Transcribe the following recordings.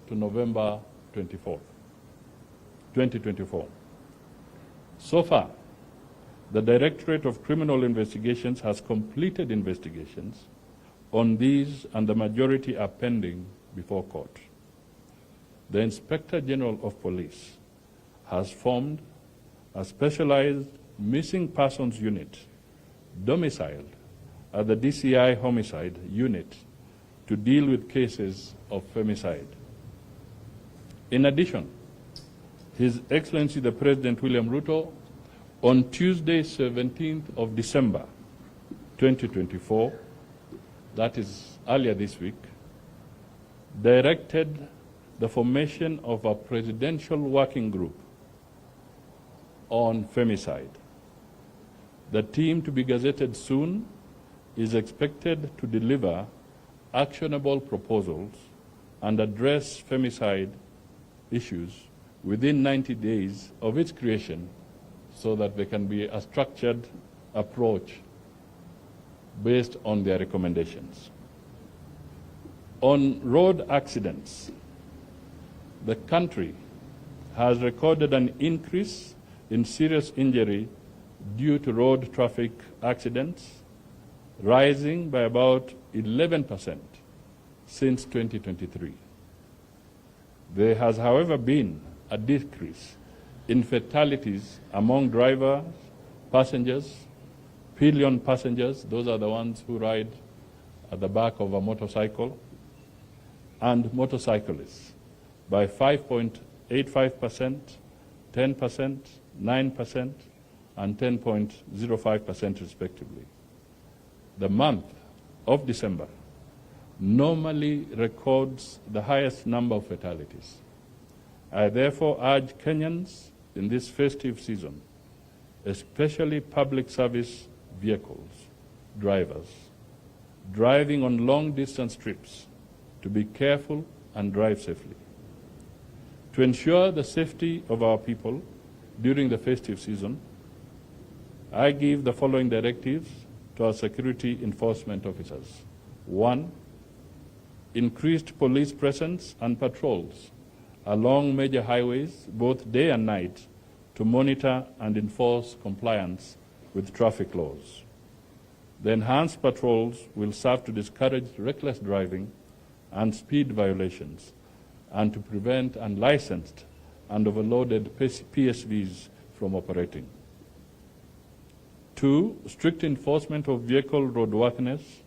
to November 2024. So far, the Directorate of Criminal Investigations has completed investigations on these, and the majority are pending before court. The Inspector General of Police has formed a specialized missing persons unit domiciled at the DCI Homicide Unit to deal with cases of femicide. In addition, His Excellency the President William Ruto, on Tuesday, 17th of December 2024, that is earlier this week, directed the formation of a presidential working group on femicide. The team, to be gazetted soon, is expected to deliver actionable proposals and address femicide issues within 90 days of its creation, so that there can be a structured approach based on their recommendations. On road accidents, the country has recorded an increase in serious injury due to road traffic accidents, rising by about 11% since 2023. There has, however, been a decrease in fatalities among drivers, passengers, pillion passengers, those are the ones who ride at the back of a motorcycle, and motorcyclists by 5.85%, 10%, 9%, and 10.05% respectively. The month of December normally records the highest number of fatalities. I therefore urge Kenyans in this festive season, especially public service vehicles, drivers, driving on long-distance trips, to be careful and drive safely. To ensure the safety of our people during the festive season, I give the following directives to our security enforcement officers. 1, increased police presence and patrols along major highways, both day and night, to monitor and enforce compliance with traffic laws. The enhanced patrols will serve to discourage reckless driving and speed violations, and to prevent unlicensed and overloaded PSVs from operating. 2, strict enforcement of vehicle roadworthiness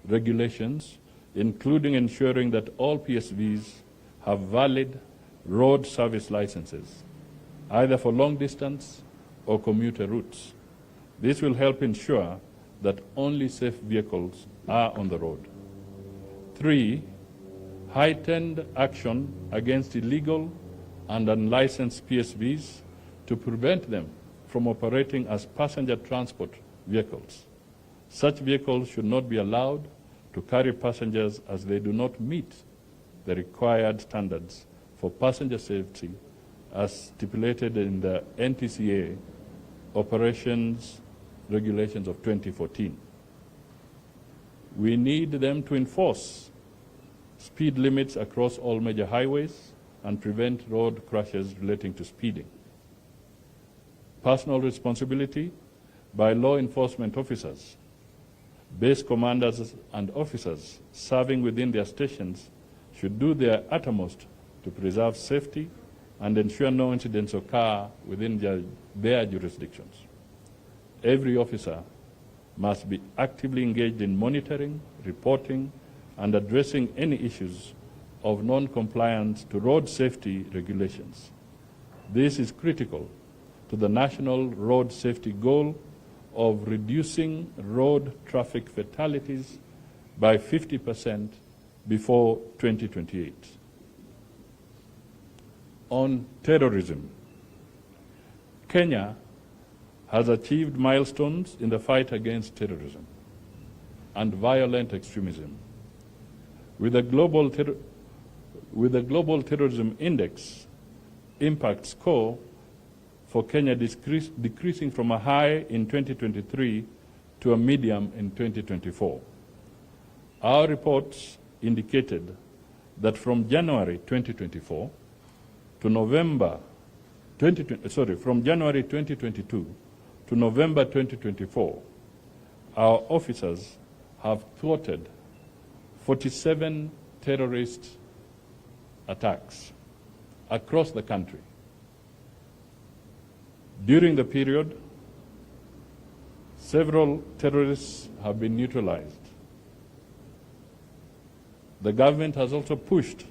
regulations, including ensuring that all PSVs have valid road service licenses, either for long distance or commuter routes. This will help ensure that only safe vehicles are on the road. 3, heightened action against illegal and unlicensed PSVs to prevent them from operating as passenger transport vehicles. Such vehicles should not be allowed to carry passengers, as they do not meet the required standards for passenger safety as stipulated in the NTCA operations regulations of 2014. We need them to enforce speed limits across all major highways and prevent road crashes relating to speeding. Personal responsibility by law enforcement officers, base commanders and officers serving within their stations should do their uttermost to preserve safety and ensure no incidents occur within their jurisdictions. Every officer must be actively engaged in monitoring, reporting, and addressing any issues of non-compliance to road safety regulations. This is critical to the national road safety goal of reducing road traffic fatalities by 50% before 2028. On terrorism, Kenya has achieved milestones in the fight against terrorism and violent extremism. With the Global Terrorism Index impact score for Kenya decreasing from a high in 2023 to a medium in 2024. Our reports indicated that from January 2024 to November 2020, from January 2022 to November 2024, our officers have thwarted 47 terrorist attacks across the country. During the period, several terrorists have been neutralized. The government has also pushed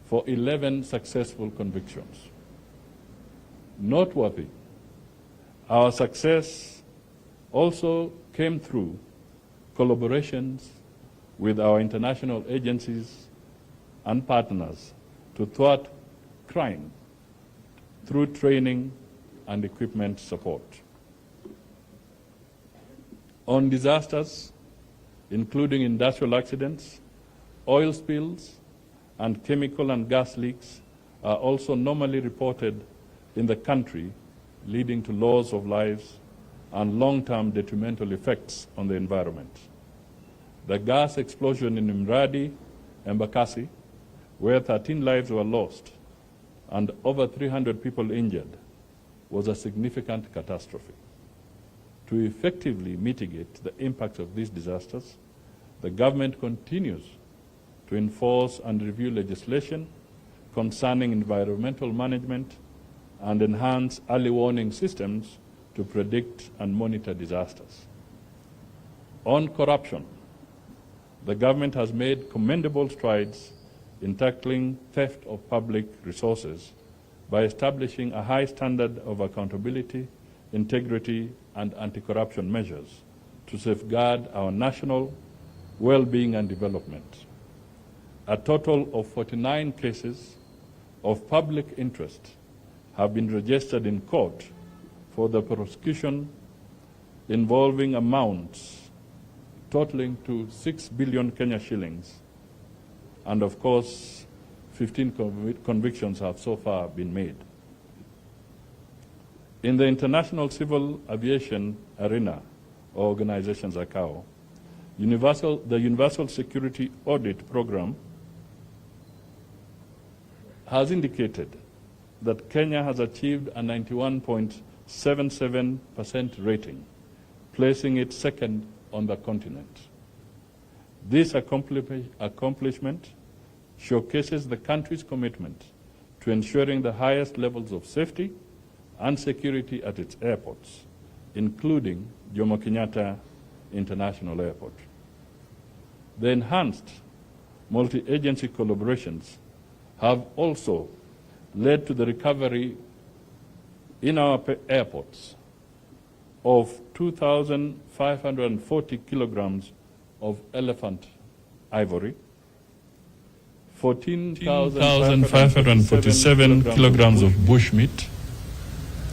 for 11 successful convictions. Noteworthy, our success also came through collaborations with our international agencies and partners to thwart crime through training and equipment support. On disasters, including industrial accidents, oil spills, and chemical and gas leaks are also normally reported in the country, leading to loss of lives and long-term detrimental effects on the environment. The gas explosion in Mradi, Embakasi, where 13 lives were lost and over 300 people injured, was a significant catastrophe. To effectively mitigate the impacts of these disasters, the government continues to enforce and review legislation concerning environmental management and enhance early warning systems to predict and monitor disasters. On corruption, the government has made commendable strides in tackling theft of public resources by establishing a high standard of accountability, integrity, and anti-corruption measures to safeguard our national well-being and development. A total of 49 cases of public interest have been registered in court for the prosecution involving amounts totaling to 6 billion Kenya shillings, and of course 15 convictions have so far been made. In the International Civil Aviation Arena, or organizations ICAO, the Universal Security Audit Program has indicated that Kenya has achieved a 91.77% rating, placing it second on the continent. This accomplishment showcases the country's commitment to ensuring the highest levels of safety and security at its airports, including Jomo Kenyatta International Airport. The enhanced multi-agency collaborations have also led to the recovery in our airports of 2,540 kilograms of elephant ivory, 14,547 kilograms of bushmeat,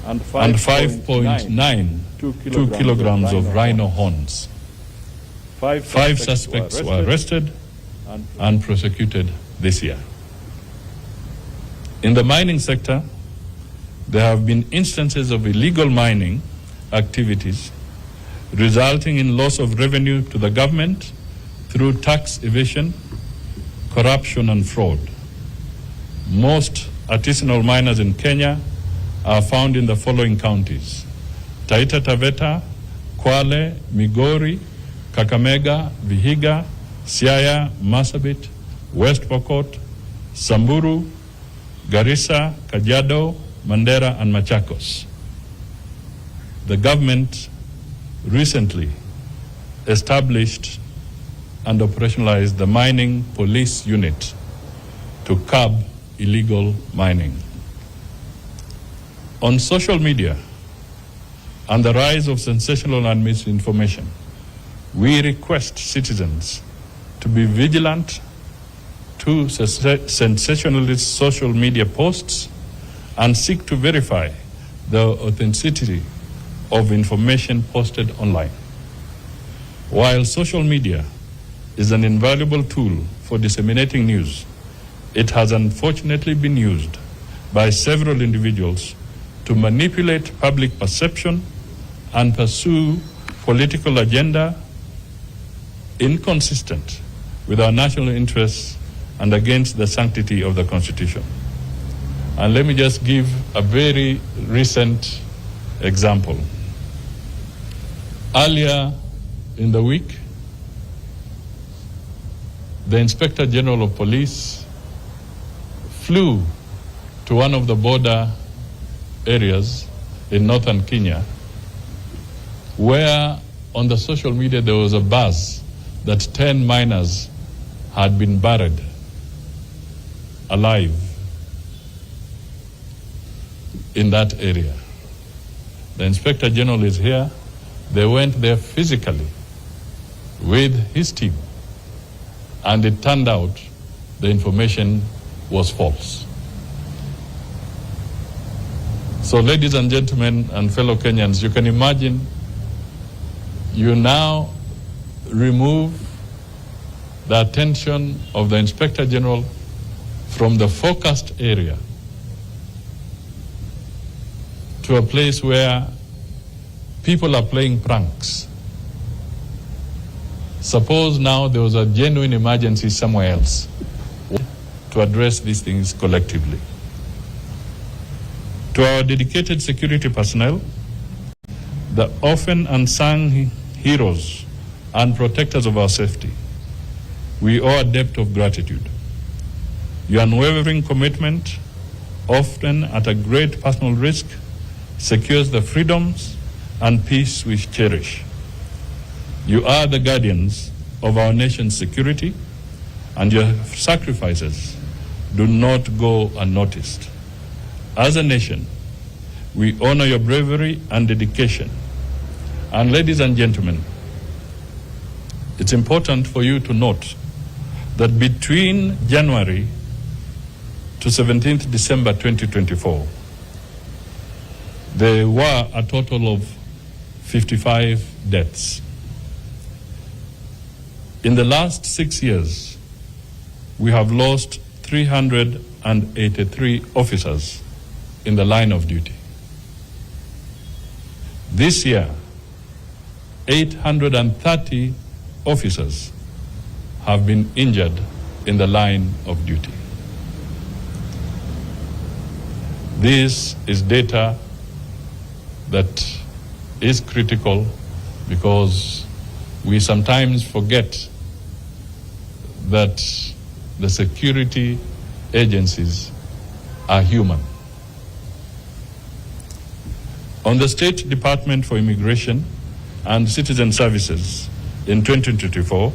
and 5.92 kilograms of rhino horns. Five suspects were arrested and prosecuted this year. In the mining sector, there have been instances of illegal mining activities resulting in loss of revenue to the government through tax evasion, corruption, and fraud. Most artisanal miners in Kenya are found in the following counties: Taita Taveta, Kwale, Migori, Kakamega, Vihiga, Siaya, Marsabit, West Pokot, Samburu, Garissa, Kajiado, Mandera, and Machakos. The government recently established and operationalized the Mining Police Unit to curb illegal mining. On social media and the rise of sensational and misinformation, we request citizens to be vigilant to sensationalist social media posts and seek to verify the authenticity of information posted online. While social media is an invaluable tool for disseminating news, it has unfortunately been used by several individuals to manipulate public perception and pursue political agenda inconsistent with our national interests and against the sanctity of the Constitution. And let me just give a very recent example. Earlier in the week, the Inspector General of Police flew to one of the border areas in northern Kenya, where on the social media there was a buzz that 10 miners had been buried alive in that area. The Inspector General is here. They went there physically with his team, and it turned out the information was false. So, ladies and gentlemen and fellow Kenyans, you can imagine you now remove the attention of the Inspector General from the focused area to a place where people are playing pranks. Suppose now there was a genuine emergency somewhere else, to address these things collectively. To our dedicated security personnel, the often unsung heroes and protectors of our safety, we owe a debt of gratitude. Your unwavering commitment, often at a great personal risk, secures the freedoms and peace we cherish. You are the guardians of our nation's security, and your sacrifices do not go unnoticed. As a nation, we honor your bravery and dedication. And ladies and gentlemen, it's important for you to note that between January to 17th December 2024, there were a total of 55 deaths. In the last 6 years, we have lost 383 officers in the line of duty. This year, 830 officers have been injured in the line of duty. This is data that is critical because we sometimes forget that the security agencies are human. On the State Department for Immigration and Citizen Services in 2024,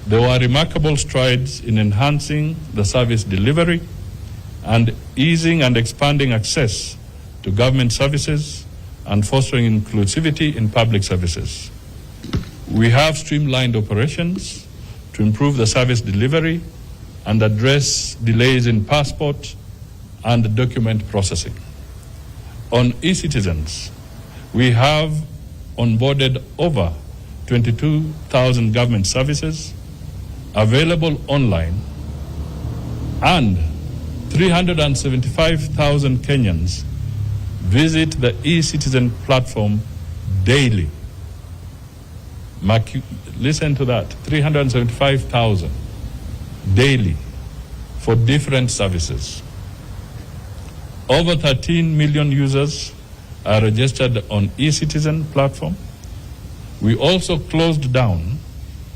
there were remarkable strides in enhancing the service delivery and easing and expanding access to government services and fostering inclusivity in public services. We have streamlined operations to improve the service delivery and address delays in passport and document processing. On e-citizens, we have onboarded over 22,000 government services available online, and 375,000 Kenyans visit the e-citizen platform daily. Listen to that, 375,000 daily for different services. Over 13 million users are registered on e-citizen platform. We also closed down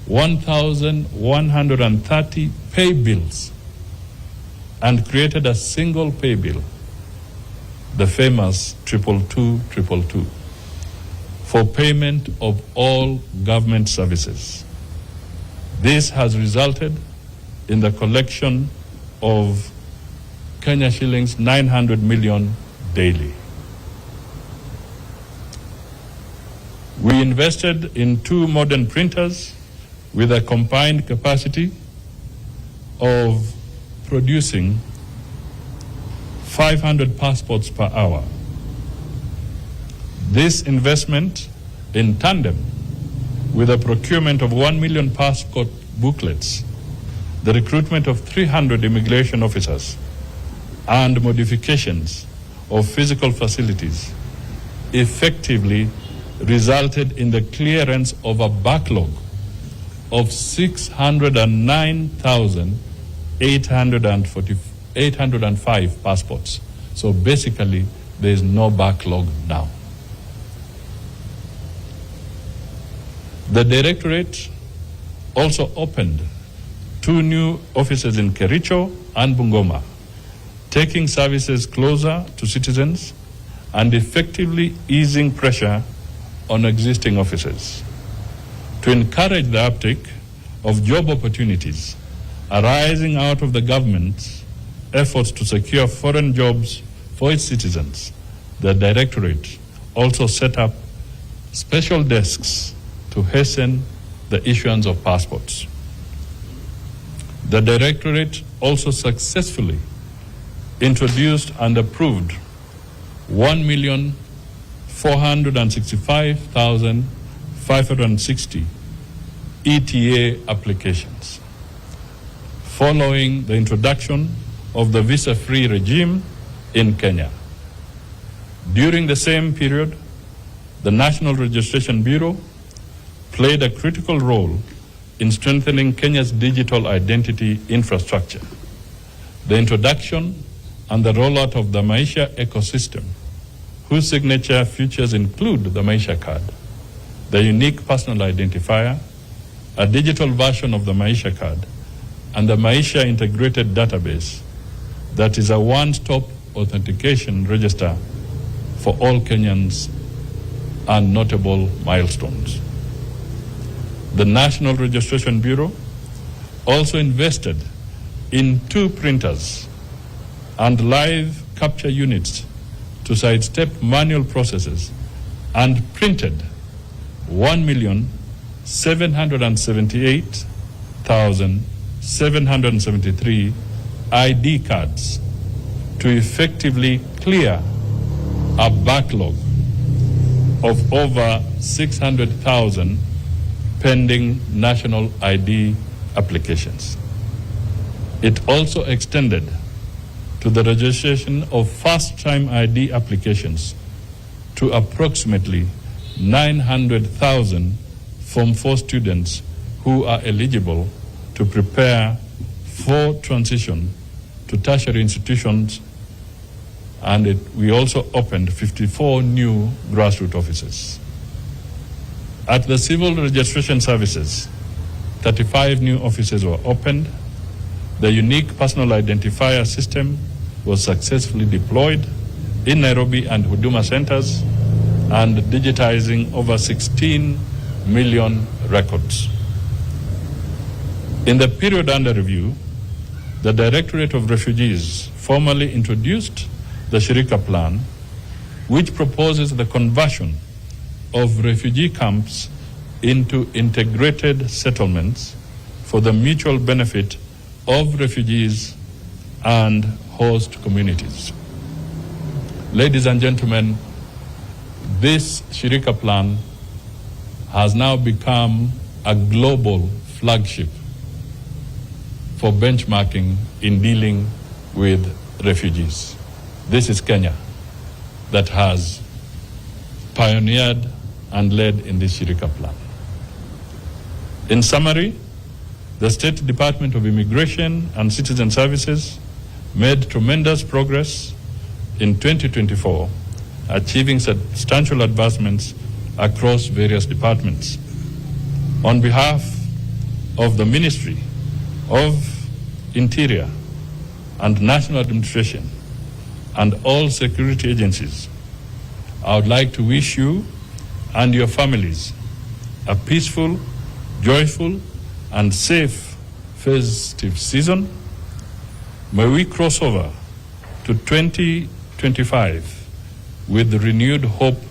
1,130 pay bills and created a single pay bill, the famous 22222, for payment of all government services. This has resulted in the collection of Kenya shillings 900 million daily. We invested in 2 modern printers with a combined capacity of producing 500 passports per hour. This investment, in tandem with the procurement of 1 million passport booklets, the recruitment of 300 immigration officers, and modifications of physical facilities, effectively resulted in the clearance of a backlog of 609,000 805 passports. So basically, there is no backlog now. The Directorate also opened 2 new offices in Kericho and Bungoma, taking services closer to citizens and effectively easing pressure on existing offices. To encourage the uptake of job opportunities arising out of the government's efforts to secure foreign jobs for its citizens, the Directorate also set up special desks to hasten the issuance of passports. The Directorate also successfully introduced and approved 1,465,560 ETA applications, following the introduction of the visa-free regime in Kenya. During the same period, the National Registration Bureau played a critical role in strengthening Kenya's digital identity infrastructure. The introduction and the rollout of the Maisha ecosystem, whose signature features include the Maisha card, the unique personal identifier, a digital version of the Maisha card, and the Maisha integrated database that is a one-stop authentication register for all Kenyans and notable milestones. The National Registration Bureau also invested in 2 printers and live capture units to sidestep manual processes and printed 1,778,773 ID cards to effectively clear a backlog of over 600,000 pending national ID applications. It also extended to the registration of first-time ID applications to approximately 900,000 Form 4 students who are eligible to prepare for transition to tertiary institutions, and we also opened 54 new grassroots offices. At the Civil Registration Services, 35 new offices were opened. The unique personal identifier system was successfully deployed in Nairobi and Huduma centers and digitizing over 16 million records. In the period under review, the Directorate of Refugees formally introduced the Shirika Plan, which proposes the conversion of refugee camps into integrated settlements for the mutual benefit of refugees and host communities. Ladies and gentlemen, this Shirika Plan has now become a global flagship for benchmarking in dealing with refugees. This is Kenya that has pioneered and led in this Shirika Plan. In summary, the State Department of Immigration and Citizen Services made tremendous progress in 2024, achieving substantial advancements across various departments. On behalf of the Ministry of Interior and National Administration and all security agencies, I would like to wish you and your families a peaceful, joyful, and safe festive season. May we cross over to 2025 with renewed hope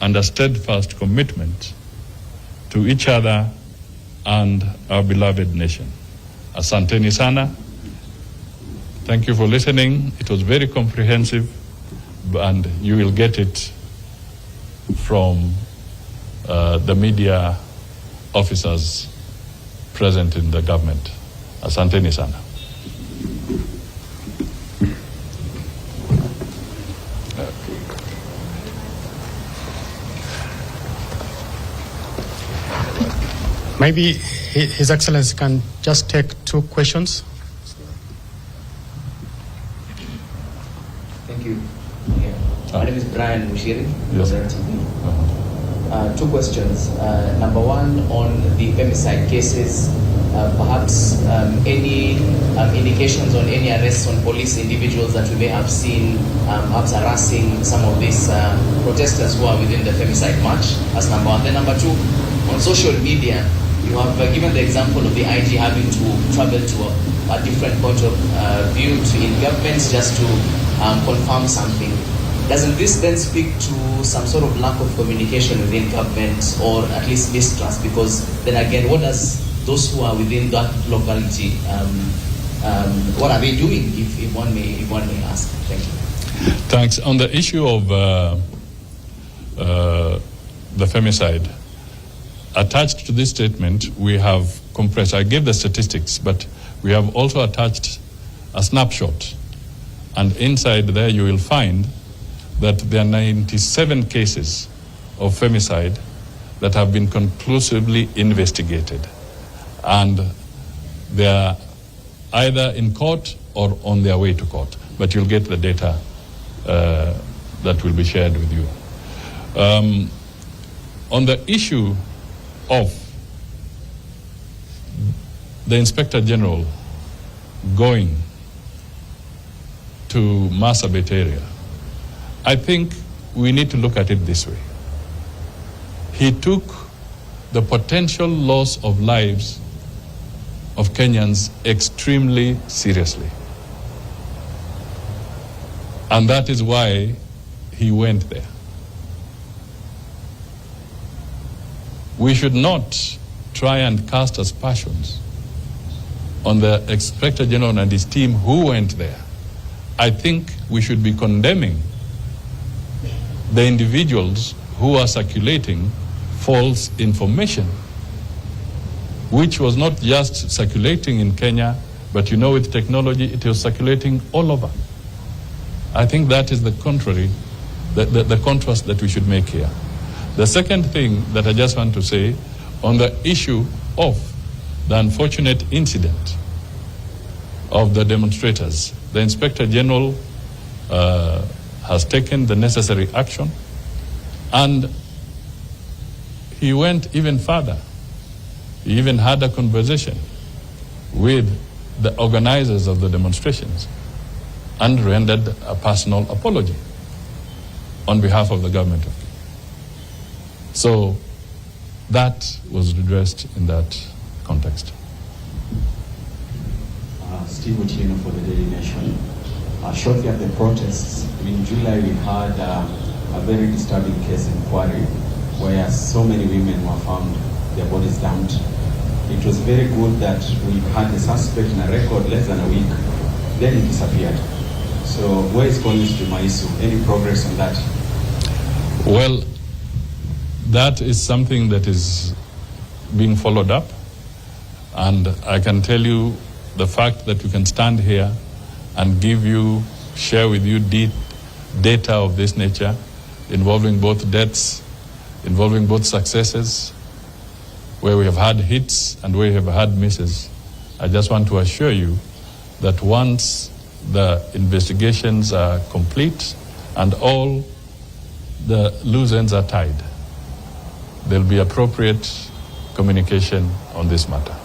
and a steadfast commitment to each other and our beloved nation. Asanteni sana. Thank you for listening. It was very comprehensive, and you will get it from the media officers present in the government. Asanteni sana. Maybe His Excellency can just take 2 questions Thank you. Yeah. My name is Brian Mushiri. Yes. Two questions. Number one, on the femicide cases, perhaps any indications on any arrests on police individuals that we may have seen perhaps harassing some of these protesters who are within the femicide march? That's number one. Then number two, on social media, you have given the example of the IG having to travel to a different point of view in governments just to confirm something. Doesn't this then speak to some sort of lack of communication within government, or at least mistrust? Because then again, what does those who are within that locality, what are they doing, if one may ask? Thank you. Thanks. On the issue of the femicide, attached to this statement, we have compressed. I gave the statistics, but we have also attached a snapshot. And inside there you will find that there are 97 cases of femicide that have been conclusively investigated. And they are either in court or on their way to court. But you'll get the data that will be shared with you. On the issue of the Inspector General going to Marsabit area, I think we need to look at it this way. He took the potential loss of lives of Kenyans extremely seriously. And that is why he went there. We should not try and cast aspersions on the Inspector General and his team who went there. I think we should be condemning the individuals who are circulating false information, which was not just circulating in Kenya, but you know, with technology, it was circulating all over. I think that is the contrary, the contrast that we should make here. The second thing that I just want to say on the issue of the unfortunate incident of the demonstrators, the Inspector General has taken the necessary action, and he went even further. He even had a conversation with the organizers of the demonstrations and rendered a personal apology on behalf of the government of Kenya. So that was addressed in that context. Steve Otieno for the Daily Nation. Shortly after the protests in July, we had a very disturbing case in Kwari where so many women were found, their bodies dumped. It was very good that we had the suspect in a record less than a week, then he disappeared. So where is Collins Jumaisu? Any progress on that? Well, that is something that is being followed up, and I can tell you the fact that we can stand here and share with you data of this nature involving both deaths, involving both successes, where we have had hits and where we have had misses. I just want to assure you that once the investigations are complete and all the loose ends are tied, there'll be appropriate communication on this matter.